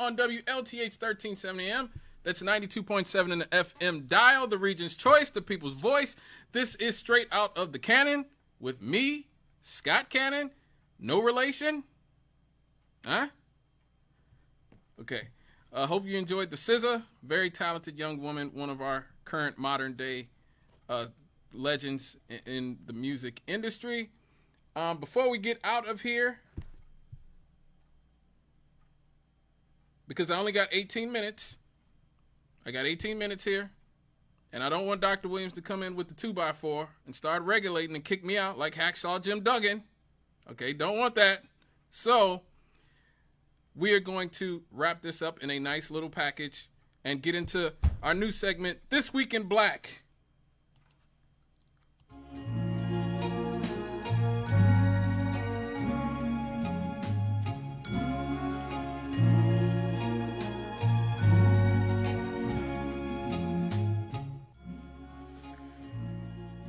on WLTH 1370M. That's 92.7 in the FM dial, the region's choice, the people's voice. This is Straight Out of the Cannon with me, Scott Cannon. No relation? Huh? Okay. Hope you enjoyed the SZA. Very talented young woman, one of our current modern day legends in the music industry. Before we get out of here, because I only got 18 minutes, I got 18 minutes here, and I don't want Dr. Williams to come in with the 2x4 and start regulating and kick me out like Hacksaw Jim Duggan. Okay, don't want that. So we are going to wrap this up in a nice little package and get into our new segment, This Week in Black.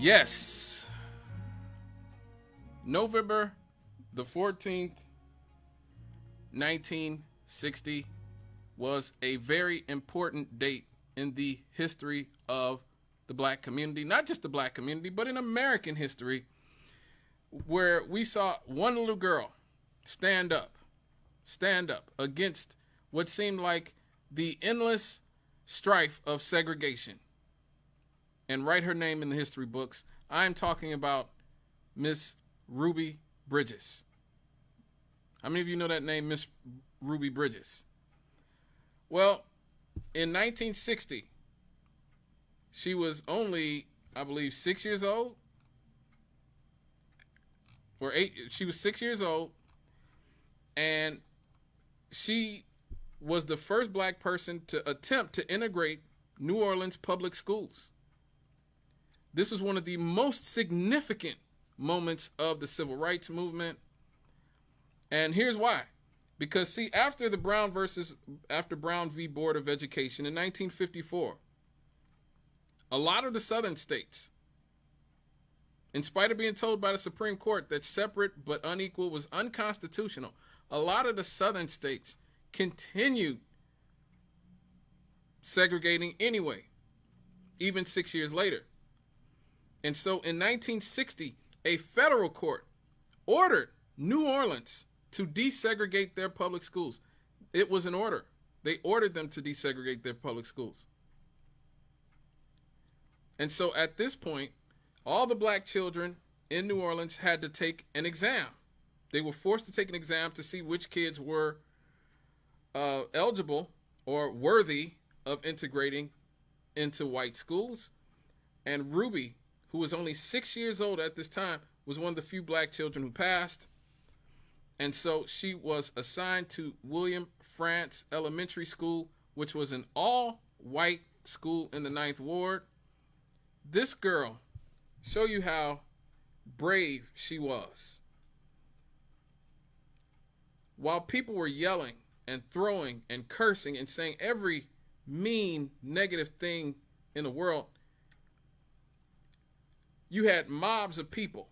Yes, November the 14th, 1960 was a very important date in the history of the black community, not just the black community, but in American history, where we saw one little girl stand up against what seemed like the endless strife of segregation and write her name in the history books. I'm talking about Miss Ruby Bridges. How many of you know that name, Miss Ruby Bridges? Well, in 1960, she was only, I believe, 6 years old. Or 8, she was 6 years old. And she was the first black person to attempt to integrate New Orleans public schools. This was one of the most significant moments of the civil rights movement. And here's why. Because, see, after Brown v. Board of Education in 1954, a lot of the southern states, in spite of being told by the Supreme Court that separate but unequal was unconstitutional, a lot of the southern states continued segregating anyway, even 6 years later. And so in 1960, a federal court ordered New Orleans to desegregate their public schools. It was an order. They ordered them to desegregate their public schools. And so at this point, all the black children in New Orleans had to take an exam. They were forced to take an exam to see which kids were eligible or worthy of integrating into white schools. And Ruby, who was only 6 years old at this time, was one of the few black children who passed. And so she was assigned to William France Elementary School, which was an all-white school in the 9th Ward. This girl, show you how brave she was. While people were yelling and throwing and cursing and saying every mean, negative thing in the world, you had mobs of people.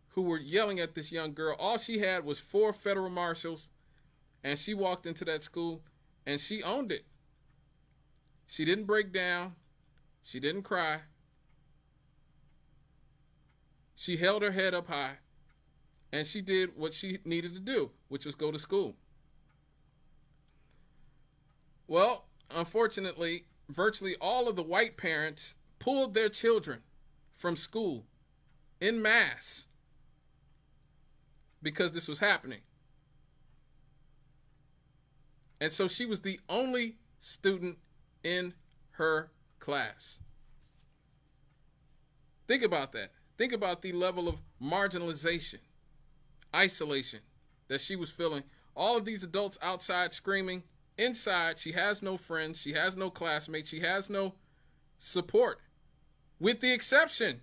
Who were yelling at this young girl. All she had was 4 federal marshals, and she walked into that school, and she owned it. She didn't break down. She didn't cry. She held her head up high, and she did what she needed to do, which was go to school. Well, unfortunately, virtually all of the white parents pulled their children from school en masse because this was happening. And so she was the only student in her class. Think about that. Think about the level of marginalization, isolation that she was feeling. All of these adults outside screaming. Inside, she has no friends. She has no classmates. She has no support, with the exception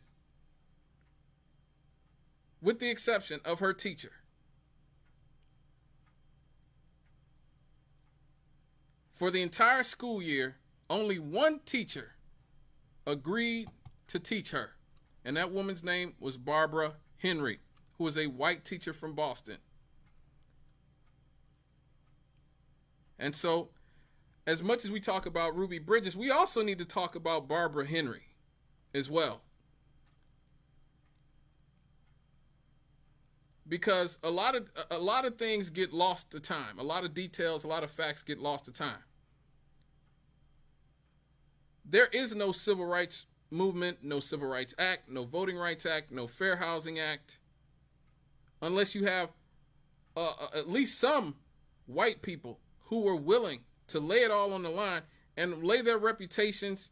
of her teacher. For the entire school year, only one teacher agreed to teach her, and that woman's name was Barbara Henry, who was a white teacher from Boston. And so, as much as we talk about Ruby Bridges, we also need to talk about Barbara Henry as well. Because a lot of things get lost to time. A lot of details, a lot of facts get lost to time. There is no civil rights movement, no Civil Rights Act, no Voting Rights Act, no Fair Housing Act, unless you have at least some white people who were willing to lay it all on the line and lay their reputations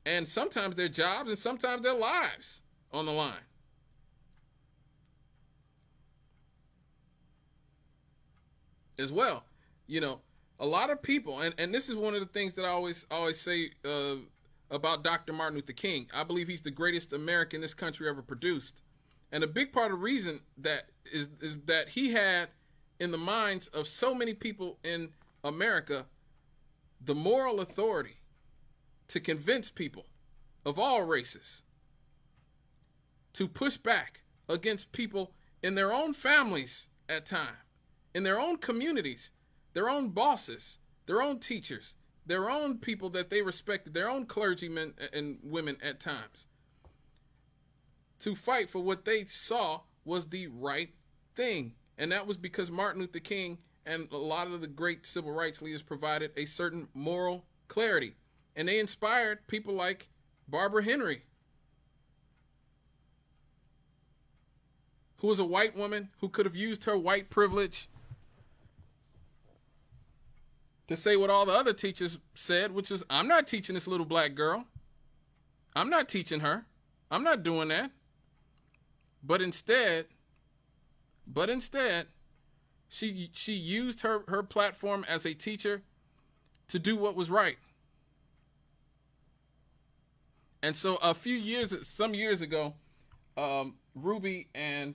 and sometimes their jobs and sometimes their lives on the line. As well, you know, a lot of people, and this is one of the things that I always say about Dr. Martin Luther King. I believe he's the greatest American this country ever produced. And a big part of the reason that is that he had in the minds of so many people in America the moral authority to convince people of all races to push back against people in their own families at times, in their own communities, their own bosses, their own teachers, their own people that they respected, their own clergymen and women at times, to fight for what they saw was the right thing. And that was because Martin Luther King and a lot of the great civil rights leaders provided a certain moral clarity. And they inspired people like Barbara Henry, who was a white woman who could have used her white privilege to say what all the other teachers said, which is, I'm not teaching this little black girl. I'm not teaching her. I'm not doing that. But instead, she used her platform as a teacher to do what was right. And so some years ago, Ruby and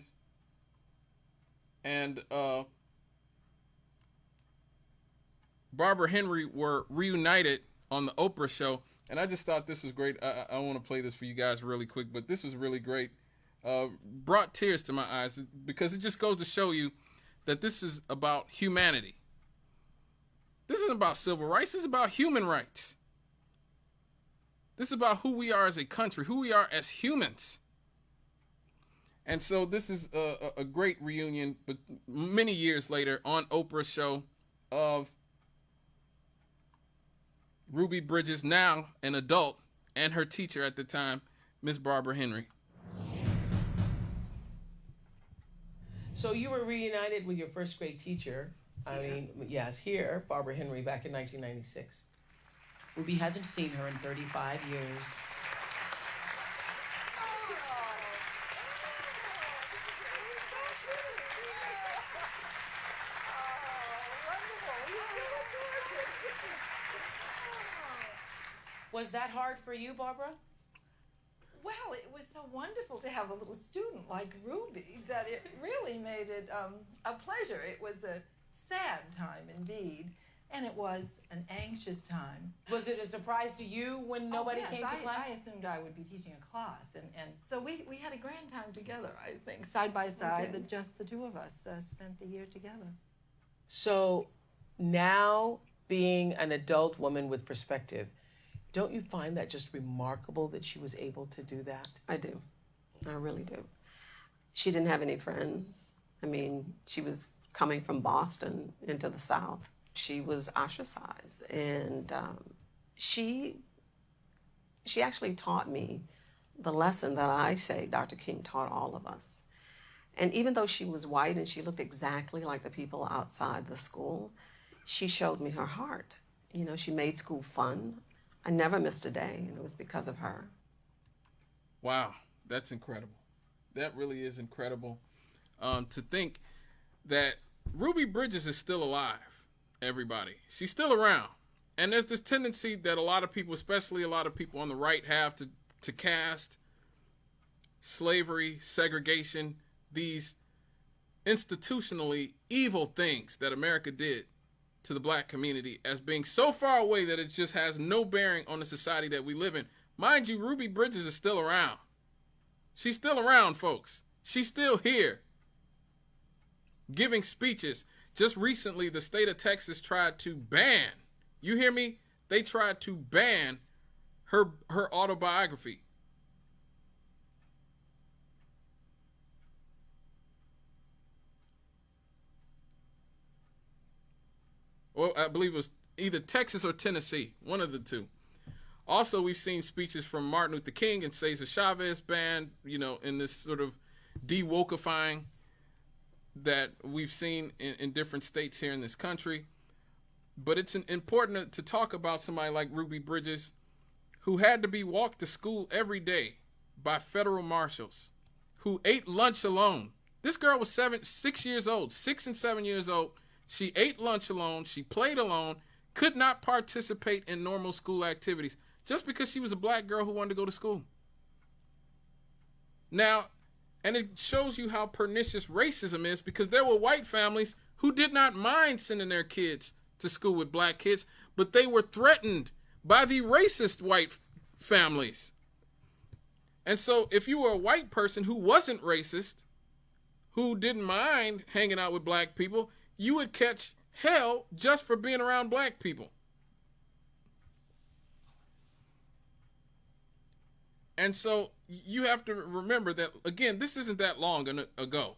Barbara Henry were reunited on the Oprah show, and I just thought this was great. I want to play this for you guys really quick, but this was really great. Brought tears to my eyes because it just goes to show you that this is about humanity. This isn't about civil rights. This is about human rights. This is about who we are as a country, who we are as humans. And so this is a great reunion, but many years later on Oprah's show of Ruby Bridges, now an adult, and her teacher at the time, Miss Barbara Henry. So you were reunited with your first grade teacher. Yes, here, Barbara Henry, back in 1996. Ruby hasn't seen her in 35 years. Was that hard for you, Barbara? Well, it was so wonderful to have a little student like Ruby that it really made it a pleasure. It was a sad time indeed, and it was an anxious time. Was it a surprise to you when nobody came to class? I assumed I would be teaching a class, and so we had a grand time together, I think, side by side, Okay. just the two of us spent the year together. So now, being an adult woman with perspective, don't you find that just remarkable that she was able to do that? I do. I really do. She didn't have any friends. I mean, she was coming from Boston into the South. She was ostracized, and she actually taught me the lesson that I say Dr. King taught all of us. And even though she was white and she looked exactly like the people outside the school, she showed me her heart. You know, she made school fun. I never missed a day, and it was because of her. Wow, that's incredible. That really is incredible. To think that Ruby Bridges is still alive, everybody. She's still around. And there's this tendency that a lot of people, especially a lot of people on the right, have to cast slavery, segregation, these institutionally evil things that America did to the black community as being so far away that it just has no bearing on the society that we live in. Mind you, Ruby Bridges is still around. She's still around, folks. She's still here, giving speeches, just recently, the state of Texas tried to ban, you hear me? They tried to ban her autobiography. Well, I believe it was either Texas or Tennessee, one of the two. Also, we've seen speeches from Martin Luther King and Cesar Chavez banned, in this sort of de-wokeifying that we've seen in different states here in this country. But it's important to talk about somebody like Ruby Bridges, who had to be walked to school every day by federal marshals, who ate lunch alone. This girl was 6 years old, 6 and 7 years old. She ate lunch alone. She played alone, could not participate in normal school activities just because she was a black girl who wanted to go to school. Now, and it shows you how pernicious racism is, because there were white families who did not mind sending their kids to school with black kids, but they were threatened by the racist white families. And so if you were a white person who wasn't racist, who didn't mind hanging out with black people, you would catch hell just for being around black people. And so you have to remember that, again, this isn't that long ago.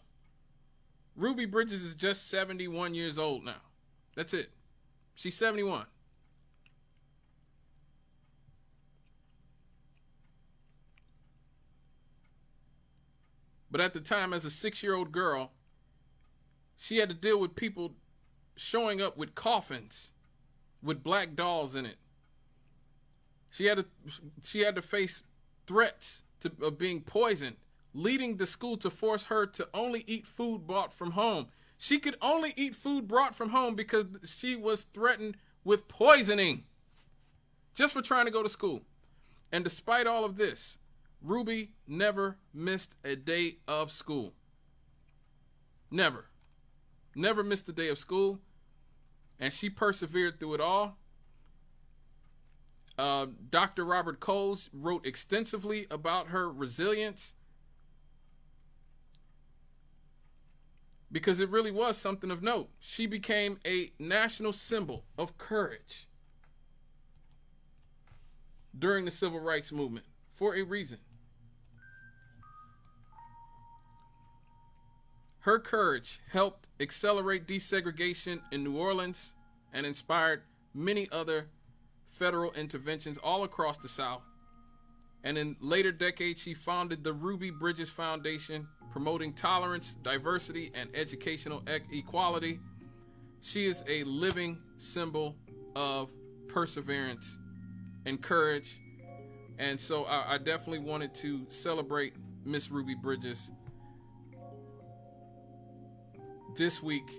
Ruby Bridges is just 71 years old now. That's it. She's 71. But at the time, as a 6-year-old girl, she had to deal with people showing up with coffins with black dolls in it. She had to face threats of being poisoned, leading the school to force her to only eat food brought from home. She could only eat food brought from home because she was threatened with poisoning just for trying to go to school. And despite all of this, Ruby never missed a day of school. Never. Never missed a day of school. And she persevered through it all. Dr. Robert Coles wrote extensively about her resilience, because it really was something of note. She became a national symbol of courage during the civil rights movement for a reason. Her courage helped accelerate desegregation in New Orleans and inspired many other federal interventions all across the South. And in later decades, she founded the Ruby Bridges Foundation, promoting tolerance, diversity, and educational equality. She is a living symbol of perseverance and courage. And so I definitely wanted to celebrate Miss Ruby Bridges this week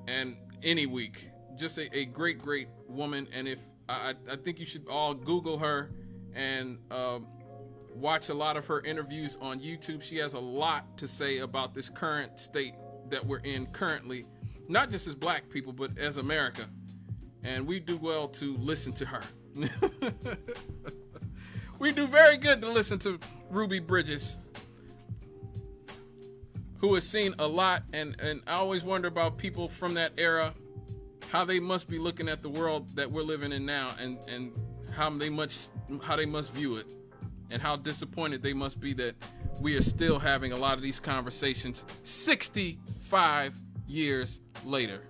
and any week. Just a great, great woman. And if I think you should all Google her and watch a lot of her interviews on YouTube. She has a lot to say about this current state that we're in currently, not just as black people, but as America. And we do well to listen to her. We do very good to listen to Ruby Bridges, who has seen a lot. And I always wonder about people from that era, how they must be looking at the world that we're living in now, and how they must view it, and how disappointed they must be that we are still having a lot of these conversations 65 years later.